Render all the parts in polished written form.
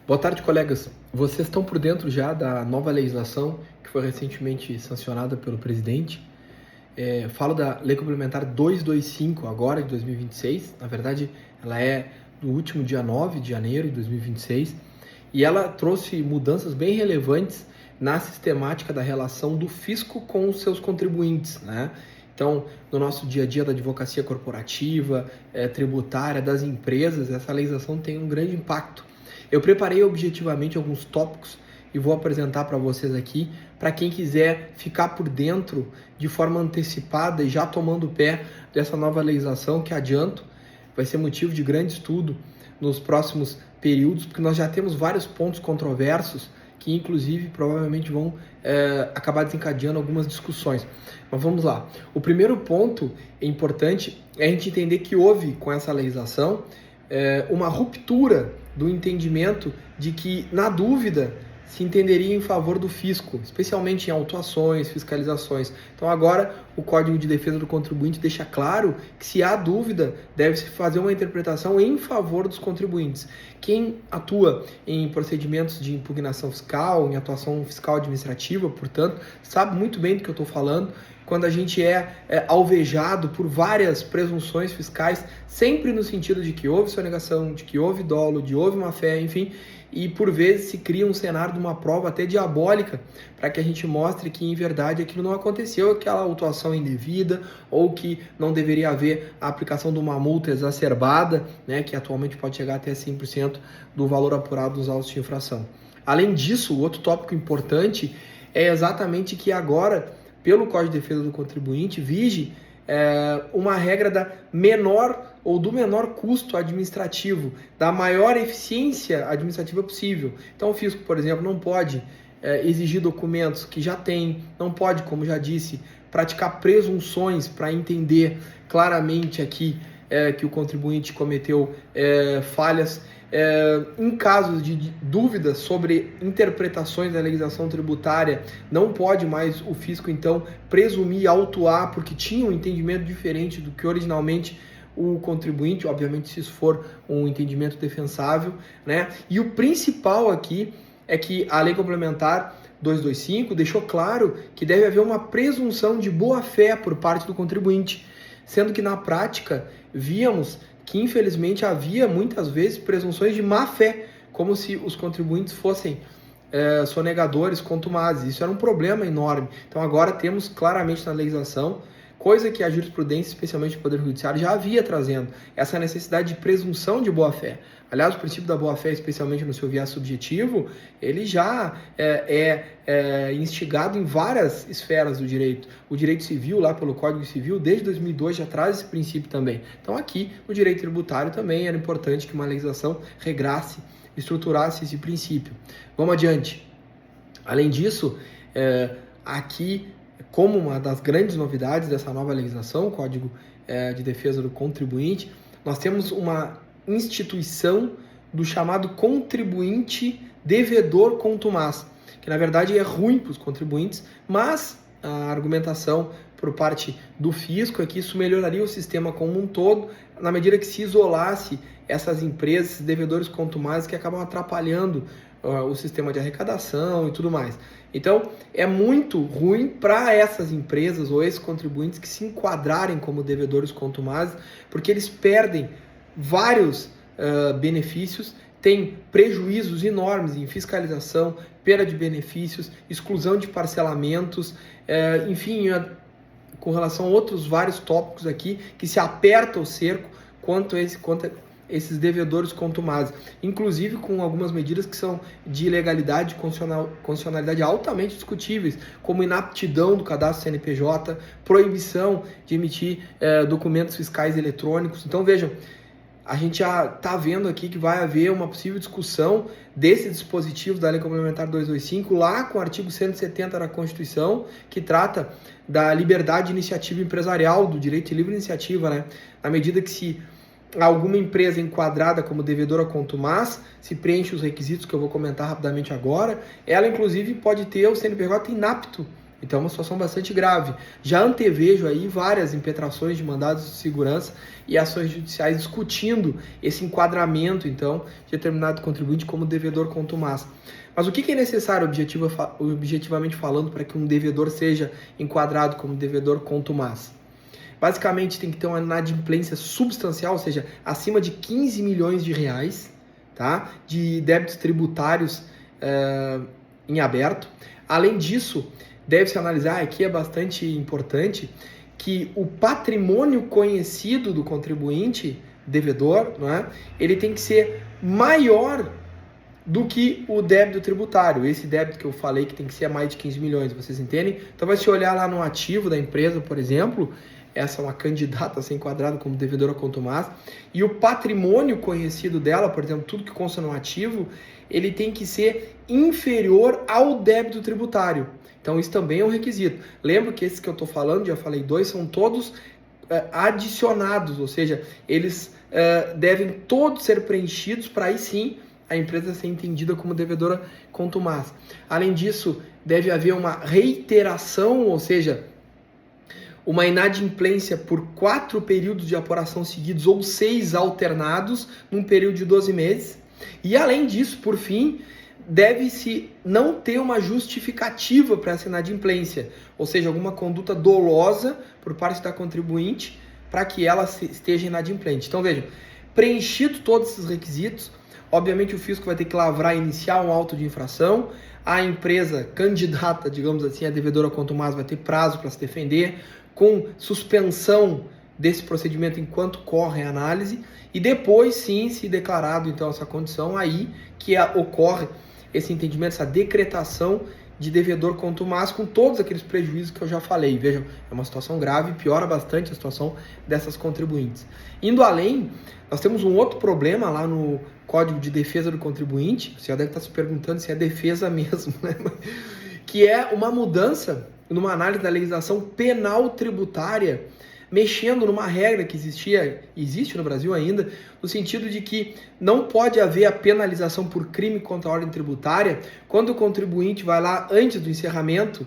Boa tarde, colegas. Vocês estão por dentro já da nova legislação que foi recentemente sancionada pelo presidente. Falo da Lei Complementar 225, agora de 2026. Na verdade, ela é do último dia 9 de janeiro de 2026. E ela trouxe mudanças bem relevantes na sistemática da relação do fisco com os seus contribuintes, né? Então, no nosso dia a dia da advocacia corporativa, tributária, das empresas, essa legislação tem um grande impacto. Eu preparei objetivamente alguns tópicos e vou apresentar para vocês aqui, para quem quiser ficar por dentro de forma antecipada e já tomando o pé dessa nova legislação, que adianto, vai ser motivo de grande estudo nos próximos períodos, porque nós já temos vários pontos controversos que inclusive provavelmente vão acabar desencadeando algumas discussões. Mas vamos lá. O primeiro ponto importante é a gente entender que houve com essa legislação uma ruptura do entendimento de que, na dúvida, se entenderia em favor do fisco, especialmente em autuações, fiscalizações. Então agora o Código de Defesa do Contribuinte deixa claro que, se há dúvida, deve-se fazer uma interpretação em favor dos contribuintes. Quem atua em procedimentos de impugnação fiscal, em atuação fiscal administrativa, portanto, sabe muito bem do que eu estou falando, quando a gente é alvejado por várias presunções fiscais, sempre no sentido de que houve sonegação, de que houve dolo, de houve má-fé, enfim, e por vezes se cria um cenário de uma prova até diabólica para que a gente mostre que, em verdade, aquilo não aconteceu, aquela autuação indevida, ou que não deveria haver a aplicação de uma multa exacerbada, né, que atualmente pode chegar até 100% do valor apurado dos autos de infração. Além disso, o outro tópico importante é exatamente que agora, pelo Código de Defesa do Contribuinte, vige uma regra da menor ou do menor custo administrativo, da maior eficiência administrativa possível. Então o fisco, por exemplo, não pode exigir documentos que já tem, não pode, como já disse, praticar presunções para entender claramente aqui que o contribuinte cometeu falhas. Em casos de dúvidas sobre interpretações da legislação tributária, não pode mais o fisco, então, presumir autuar porque tinha um entendimento diferente do que originalmente o contribuinte, obviamente, se isso for um entendimento defensável, né? E o principal aqui é que a Lei Complementar 225 deixou claro que deve haver uma presunção de boa-fé por parte do contribuinte, sendo que, na prática, víamos que, infelizmente, havia muitas vezes presunções de má-fé, como se os contribuintes fossem sonegadores contumazes. Isso era um problema enorme. Então agora temos claramente na legislação, coisa que a jurisprudência, especialmente o Poder Judiciário, já havia trazendo, essa necessidade de presunção de boa-fé. Aliás, o princípio da boa-fé, especialmente no seu viés subjetivo, ele já é instigado em várias esferas do direito. O direito civil, lá pelo Código Civil, desde 2002 já traz esse princípio também. Então aqui, no direito tributário também era importante que uma legislação regrasse, estruturasse esse princípio. Vamos adiante. Além disso, aqui, como uma das grandes novidades dessa nova legislação, o Código de Defesa do Contribuinte, nós temos uma instituição do chamado contribuinte devedor contumaz, que na verdade é ruim para os contribuintes, mas a argumentação por parte do fisco é que isso melhoraria o sistema como um todo, na medida que se isolasse essas empresas, esses devedores contumazes que acabam atrapalhando o sistema de arrecadação e tudo mais. Então, é muito ruim para essas empresas ou esses contribuintes que se enquadrarem como devedores contumazes, porque eles perdem vários benefícios, têm prejuízos enormes em fiscalização, perda de benefícios, exclusão de parcelamentos, enfim, com relação a outros vários tópicos aqui, que se aperta o cerco quanto a esses devedores contumazes, inclusive com algumas medidas que são de ilegalidade e constitucionalidade altamente discutíveis, como inaptidão do cadastro CNPJ, proibição de emitir documentos fiscais eletrônicos. Então vejam, a gente já está vendo aqui que vai haver uma possível discussão desse dispositivo da Lei Complementar 225, lá com o artigo 170 da Constituição, que trata da liberdade de iniciativa empresarial, do direito de livre iniciativa, né? Na medida que, se alguma empresa enquadrada como devedora contumaz, se preenche os requisitos que eu vou comentar rapidamente agora, ela inclusive pode ter o CNPJ inapto Então é uma situação bastante grave. Já antevejo aí várias impetrações de mandados de segurança e ações judiciais discutindo esse enquadramento, então, de determinado contribuinte como devedor contumaz. Mas o que é necessário, objetivamente falando, para que um devedor seja enquadrado como devedor contumaz? Basicamente, tem que ter uma inadimplência substancial, ou seja, acima de 15 milhões de reais, tá? De débitos tributários em aberto. Além disso, deve-se analisar, aqui é bastante importante, que o patrimônio conhecido do contribuinte devedor, não é? Ele tem que ser maior do que o débito tributário. Esse débito que eu falei que tem que ser a mais de 15 milhões, vocês entendem? Então, vai se olhar lá no ativo da empresa, por exemplo, essa é uma candidata a ser enquadrada como devedora contumaz, e o patrimônio conhecido dela, por exemplo, tudo que consta no ativo, ele tem que ser inferior ao débito tributário. Então, isso também é um requisito. Lembro que esses que eu estou falando, já falei dois, são todos adicionados, ou seja, eles devem todos ser preenchidos para aí sim a empresa ser entendida como devedora contumaz. Além disso, deve haver uma reiteração, ou seja, uma inadimplência por 4 períodos de apuração seguidos ou 6 alternados num período de 12 meses. E além disso, por fim, deve-se não ter uma justificativa para essa inadimplência, ou seja, alguma conduta dolosa por parte da contribuinte para que ela esteja inadimplente. Então vejam, preenchido todos esses requisitos, obviamente o fisco vai ter que lavrar e iniciar um auto de infração, a empresa candidata, digamos assim, a devedora contumaz vai ter prazo para se defender, com suspensão desse procedimento enquanto corre a análise, e depois sim, se declarado então essa condição, aí que ocorre esse entendimento, essa decretação de devedor contumaz com todos aqueles prejuízos que eu já falei. Vejam, é uma situação grave, piora bastante a situação dessas contribuintes. Indo além, nós temos um outro problema lá no Código de Defesa do Contribuinte, você já deve estar se perguntando se é defesa mesmo, né? Que é uma mudança numa análise da legislação penal tributária, mexendo numa regra que existe no Brasil ainda, no sentido de que não pode haver a penalização por crime contra a ordem tributária quando o contribuinte vai lá antes do encerramento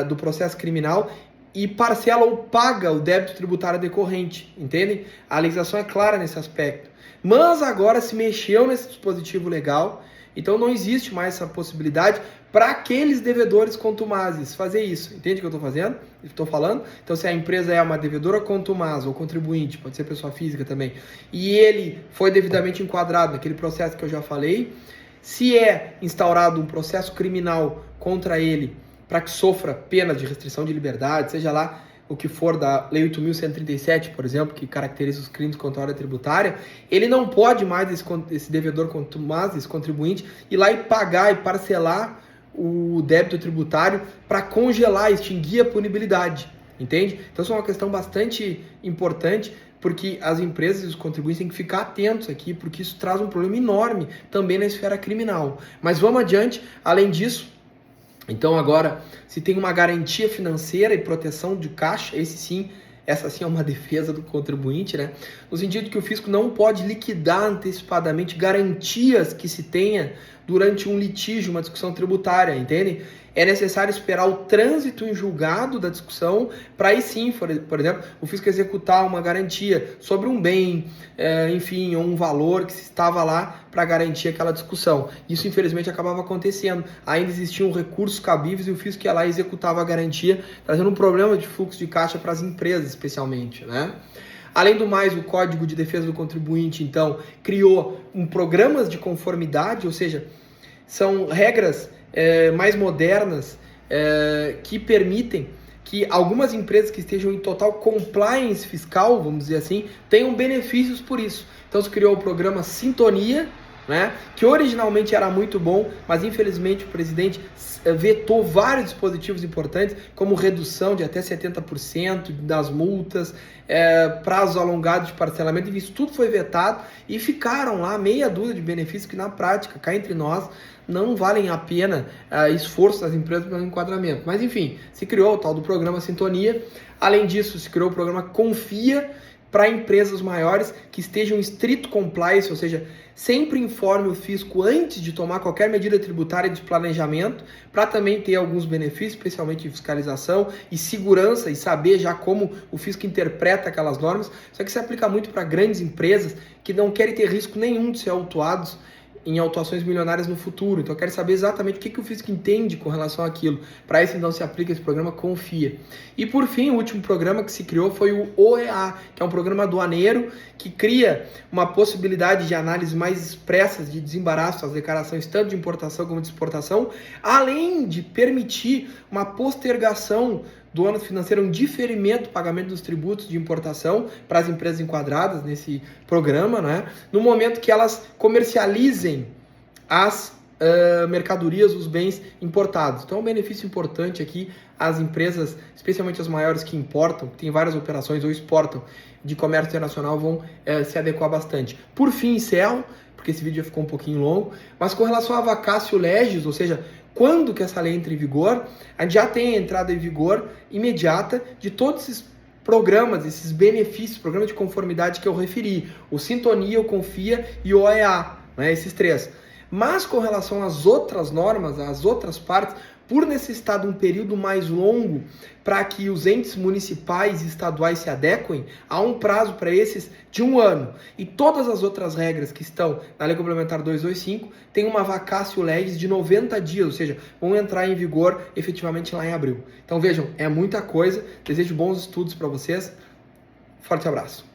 do processo criminal e parcela ou paga o débito tributário decorrente, entendem? A legislação é clara nesse aspecto. Mas agora se mexeu nesse dispositivo legal, então não existe mais essa possibilidade para aqueles devedores contumazes fazer isso. Entende o que eu estou falando? Então, se a empresa é uma devedora contumaz ou contribuinte, pode ser pessoa física também, e ele foi devidamente enquadrado naquele processo que eu já falei, se é instaurado um processo criminal contra ele para que sofra penas de restrição de liberdade, seja lá o que for da Lei 8.137, por exemplo, que caracteriza os crimes contra a ordem tributária, ele não pode mais, esse devedor contumaz, esse contribuinte, ir lá e pagar e parcelar o débito tributário para congelar, extinguir a punibilidade, entende? Então, isso é uma questão bastante importante, porque as empresas e os contribuintes têm que ficar atentos aqui, porque isso traz um problema enorme também na esfera criminal. Mas vamos adiante, além disso, então agora, se tem uma garantia financeira e proteção de caixa, essa sim é uma defesa do contribuinte, né? No sentido que o fisco não pode liquidar antecipadamente garantias que se tenha durante um litígio, uma discussão tributária, entende? É necessário esperar o trânsito em julgado da discussão para aí sim, por exemplo, o fisco executar uma garantia sobre um bem, enfim, ou um valor que se estava lá para garantir aquela discussão. Isso, infelizmente, acabava acontecendo. Ainda existiam recursos cabíveis e o fisco ia lá e executava a garantia, trazendo um problema de fluxo de caixa para as empresas, especialmente, né? Além do mais, o Código de Defesa do Contribuinte, então, criou programas de conformidade, ou seja, são regras mais modernas que permitem que algumas empresas que estejam em total compliance fiscal, vamos dizer assim, tenham benefícios por isso. Então se criou o programa Sintonia, né, que originalmente era muito bom, mas infelizmente o presidente vetou vários dispositivos importantes, como redução de até 70% das multas, prazos alongados de parcelamento, e isso tudo foi vetado e ficaram lá meia dúzia de benefícios que na prática, cá entre nós, não valem a pena esforço das empresas pelo enquadramento. Mas enfim, se criou o tal do programa Sintonia. Além disso, se criou o programa Confia, para empresas maiores que estejam em estrito compliance, ou seja, sempre informe o fisco antes de tomar qualquer medida tributária de planejamento, para também ter alguns benefícios, especialmente em fiscalização e segurança, e saber já como o fisco interpreta aquelas normas. Só que se aplica muito para grandes empresas que não querem ter risco nenhum de ser autuados em autuações milionárias no futuro. Então eu quero saber exatamente o que o fisco entende com relação àquilo. Para isso então se aplica esse programa Confia. E por fim, o último programa que se criou foi o OEA, que é um programa aduaneiro que cria uma possibilidade de análise mais expressas de desembaraço das declarações tanto de importação como de exportação, além de permitir uma postergação do ano financeiro, um diferimento do pagamento dos tributos de importação para as empresas enquadradas nesse programa, né? No momento que elas comercializem as mercadorias, os bens importados. Então, é um benefício importante aqui, as empresas, especialmente as maiores que importam, que têm várias operações ou exportam de comércio internacional, vão se adequar bastante. Por fim, encerro, porque esse vídeo já ficou um pouquinho longo, mas com relação à vacatio legis, ou seja, quando que essa lei entra em vigor, a gente já tem a entrada em vigor imediata de todos esses programas, esses benefícios, programas de conformidade que eu referi, o Sintonia, o Confia e o OEA, né, esses três. Mas com relação às outras normas, às outras partes, por necessitar de um período mais longo para que os entes municipais e estaduais se adequem, há um prazo para esses de 1 ano. E todas as outras regras que estão na Lei Complementar 225 têm uma vacatio legis de 90 dias, ou seja, vão entrar em vigor efetivamente lá em abril. Então vejam, é muita coisa. Desejo bons estudos para vocês. Forte abraço.